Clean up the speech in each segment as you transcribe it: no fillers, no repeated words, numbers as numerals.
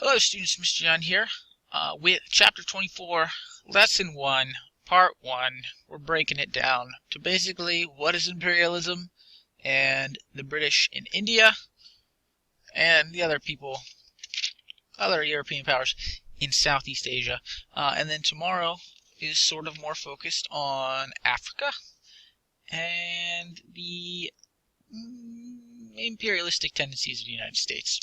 Hello students, Mr. John here with Chapter 24, Lesson 1, Part 1. We're breaking it down to basically what is imperialism and the British in India and the other European powers in Southeast Asia. And then tomorrow is sort of more focused on Africa and the imperialistic tendencies of the United States.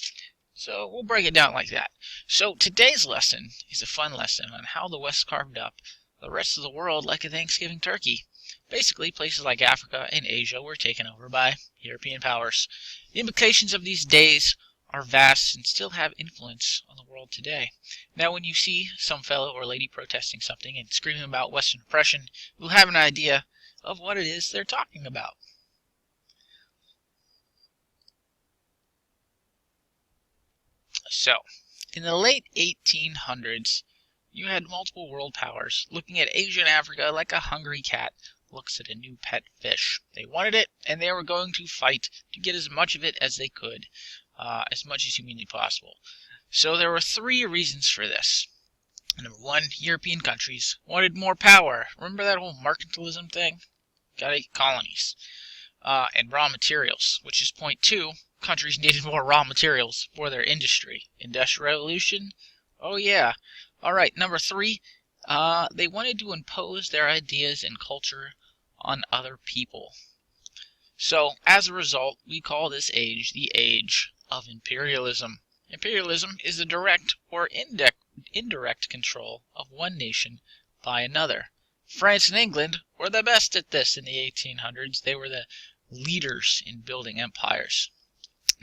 So we'll break it down like that. So today's lesson is a fun lesson on how the West carved up the rest of the world like a Thanksgiving turkey. Basically, places like Africa and Asia were taken over by European powers. The implications of these days are vast and still have influence on the world today. Now, when you see some fellow or lady protesting something and screaming about Western oppression, you'll have an idea of what it is they're talking about. So, in the late 1800s, you had multiple world powers looking at Asia and Africa like a hungry cat looks at a new pet fish. They wanted it, and they were going to fight to get as much of it as they could, as much as humanly possible. So there were three reasons for this. Number one, European countries wanted more power. Remember that whole mercantilism thing? Got 8 colonies. And raw materials, which is point 2. Countries needed more raw materials for their industry. Industrial Revolution? Oh yeah. Alright, number 3, they wanted to impose their ideas and culture on other people. So, as a result, we call this age the age of imperialism. Imperialism is the direct or indirect control of one nation by another. France and England were the best at this in the 1800s. They were the leaders in building empires.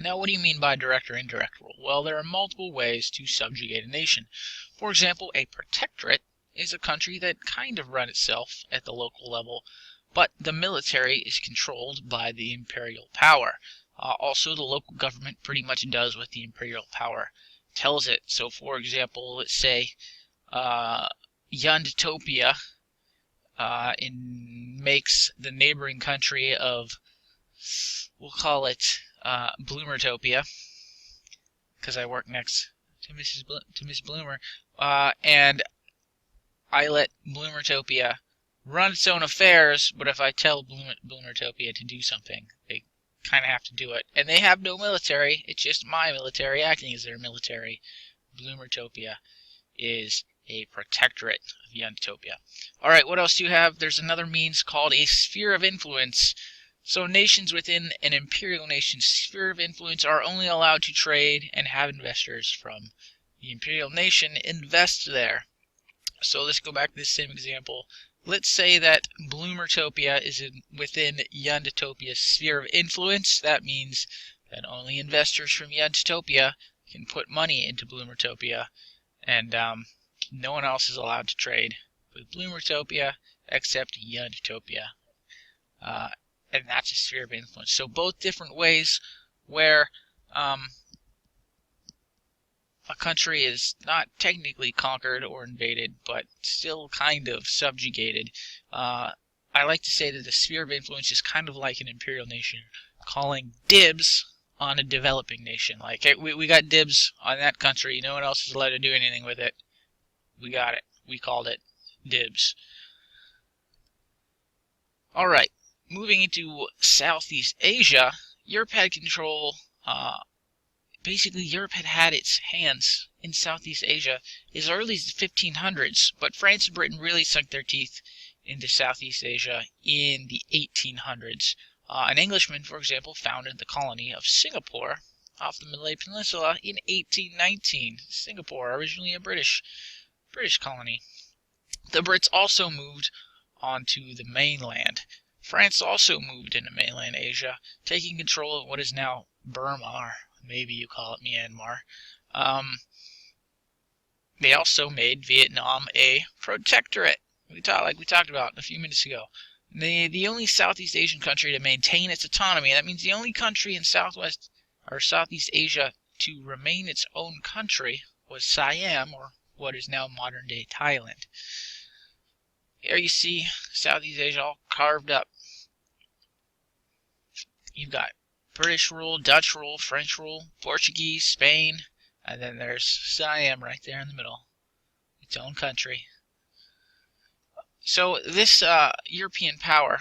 Now, what do you mean by direct or indirect rule? Well, there are multiple ways to subjugate a nation. For example, a protectorate is a country that kind of runs itself at the local level, but the military is controlled by the imperial power. Also, the local government pretty much does what the imperial power tells it. So, for example, let's say Ch24 makes the neighboring country of, we'll call it Bloomertopia, because I work next to Miss Bloomer, and I let Bloomertopia run its own affairs, but if I tell Bloomertopia to do something, they kind of have to do it. And they have no military, it's just my military acting as their military. Bloomertopia is a protectorate of Ch24. Alright, what else do you have? There's another means called a sphere of influence. So nations within an imperial nation's sphere of influence are only allowed to trade and have investors from the imperial nation invest there. So let's go back to this same example. Let's say that Bloomertopia is within Ch24's sphere of influence. That means that only investors from Ch24 can put money into Bloomertopia, and no one else is allowed to trade with Bloomertopia except Ch24. And that's a sphere of influence. So both different ways where a country is not technically conquered or invaded, but still kind of subjugated. I like to say that the sphere of influence is kind of like an imperial nation calling dibs on a developing nation. Like, hey, we got dibs on that country. No one else is allowed to do anything with it. We got it. We called it dibs. Alright. Moving into Southeast Asia, Europe had control. Basically, Europe had its hands in Southeast Asia as early as the 1500s, but France and Britain really sunk their teeth into Southeast Asia in the 1800s. An Englishman, for example, founded the colony of Singapore off the Malay Peninsula in 1819. Singapore, originally a British colony. The Brits also moved onto the mainland. France also moved into mainland Asia, taking control of what is now Burma, or maybe you call it Myanmar. They also made Vietnam a protectorate, like we talked about a few minutes ago. The only Southeast Asian country to maintain its autonomy, that means the only country in Southeast Asia to remain its own country, was Siam, or what is now modern-day Thailand. Here you see Southeast Asia all carved up. You've got British rule, Dutch rule, French rule, Portuguese, Spain, And then there's Siam right there in the middle, its own country. So this European power,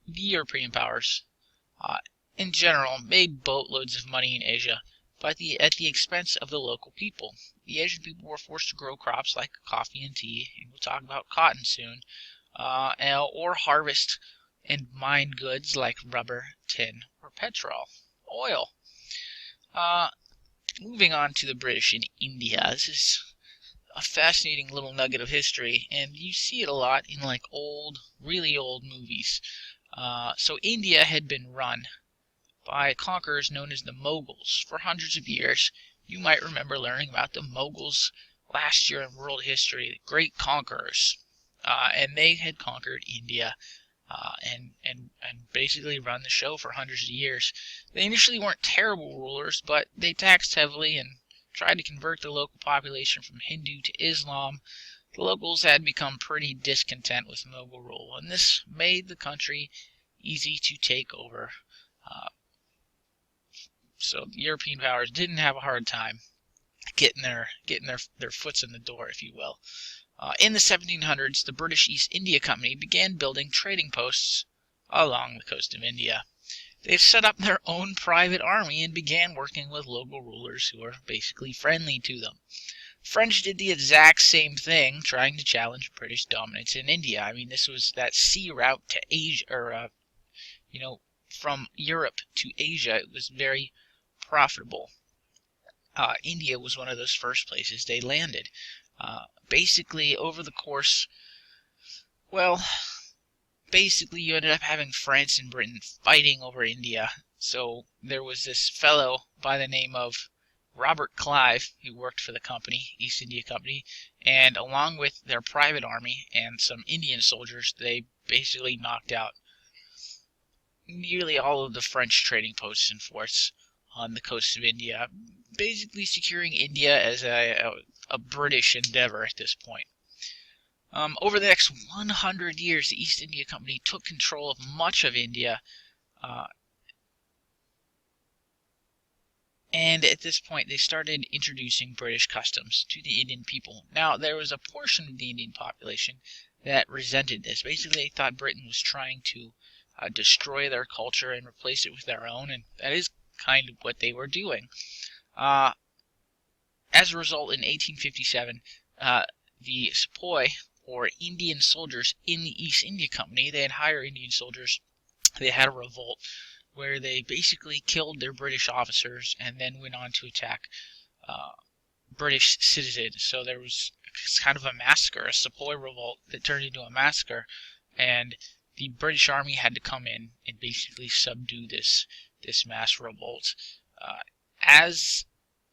the European powers, in general, made boatloads of money in Asia, but at the expense of the local people. The Asian people were forced to grow crops like coffee and tea, and we'll talk about cotton soon, or harvest and mine goods like rubber, tin, or petrol, oil. Moving on to the British in India. This is a fascinating little nugget of history, and you see it a lot in like old, really old movies. So India had been run by conquerors known as the Mughals for hundreds of years. You might remember learning about the Mughals last year in world history, the great conquerors, and they had conquered India and basically run the show for hundreds of years. They initially weren't terrible rulers, but they taxed heavily and tried to convert the local population from Hindu to Islam. The locals had become pretty discontent with Mughal rule, and this made the country easy to take over. So the European powers didn't have a hard time getting their foots in the door, if you will. In the 1700s, the British East India Company began building trading posts along the coast of India. They set up their own private army and began working with local rulers who were basically friendly to them. French did the exact same thing, trying to challenge British dominance in India. I mean, this was that sea route to Asia, or from Europe to Asia. It was very profitable. India was one of those first places they landed. Basically, over the course, you ended up having France and Britain fighting over India. So there was this fellow by the name of Robert Clive, who worked for the company, East India Company, and along with their private army and some Indian soldiers, they basically knocked out nearly all of the French trading posts and forts on the coast of India, basically securing India as a British endeavor at this point. Over the next 100 years, the East India Company took control of much of India, and at this point they started introducing British customs to the Indian people. Now, there was a portion of the Indian population that resented this. Basically, they thought Britain was trying to destroy their culture and replace it with their own, and that is kind of what they were doing. As a result, in 1857, the sepoy, or Indian soldiers in the East India Company, they had hired Indian soldiers. They had a revolt where they basically killed their British officers and then went on to attack British citizens. So there was kind of a massacre, a sepoy revolt that turned into a massacre, and the British army had to come in and basically subdue this mass revolt. As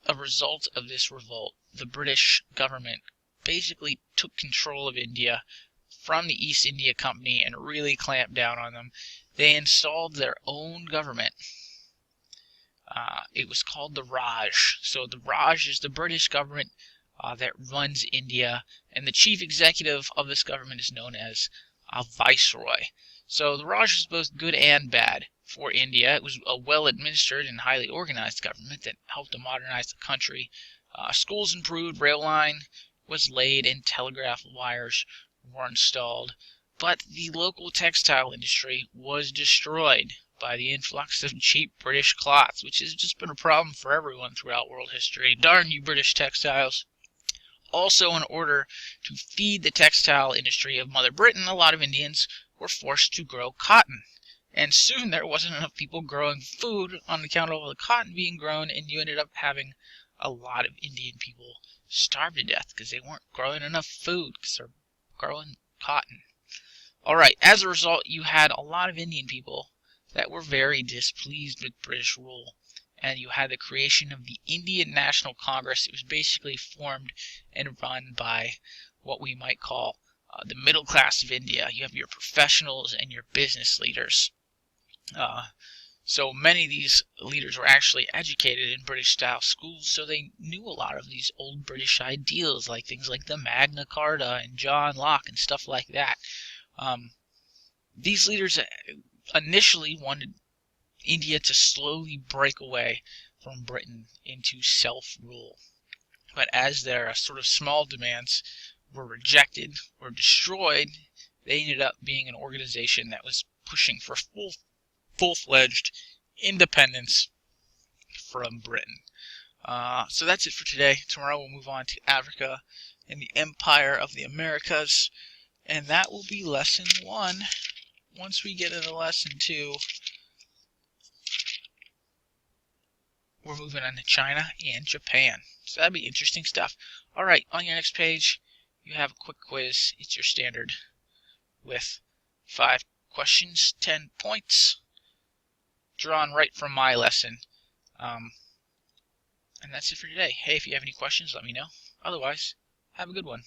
a result of this revolt, the British government basically took control of India from the East India Company and really clamped down on them. They installed their own government. It was called the Raj. So the Raj is the British government that runs India, and the chief executive of this government is known as a viceroy. So the Raj was both good and bad for India. It was a well-administered and highly organized government that helped to modernize the country. Schools improved, rail line was laid, and telegraph wires were installed. But the local textile industry was destroyed by the influx of cheap British cloths, which has just been a problem for everyone throughout world history. Darn you, British textiles. Also, in order to feed the textile industry of Mother Britain, a lot of Indians were forced to grow cotton. And soon there wasn't enough people growing food on account of all the cotton being grown, and you ended up having a lot of Indian people starve to death because they weren't growing enough food because they're growing cotton. Alright, as a result, you had a lot of Indian people that were very displeased with British rule, and you had the creation of the Indian National Congress. It was basically formed and run by what we might call the middle class of India. You have your professionals and your business leaders. So many of these leaders were actually educated in British-style schools, so they knew a lot of these old British ideals, like things like the Magna Carta and John Locke and stuff like that. These leaders initially wanted India to slowly break away from Britain into self-rule. But as their sort of small demands were rejected or destroyed, they ended up being an organization that was pushing for full-fledged independence from Britain. So that's it for today. Tomorrow we'll move on to Africa and the Empire of the Americas, and that will be lesson 1. Once we get into lesson 2, we're moving on to China and Japan. So that'd be interesting stuff. Alright, on your next page, you have a quick quiz. It's your standard with 5 questions, 10 points, drawn right from my lesson. And that's it for today. Hey, if you have any questions, let me know. Otherwise, have a good one.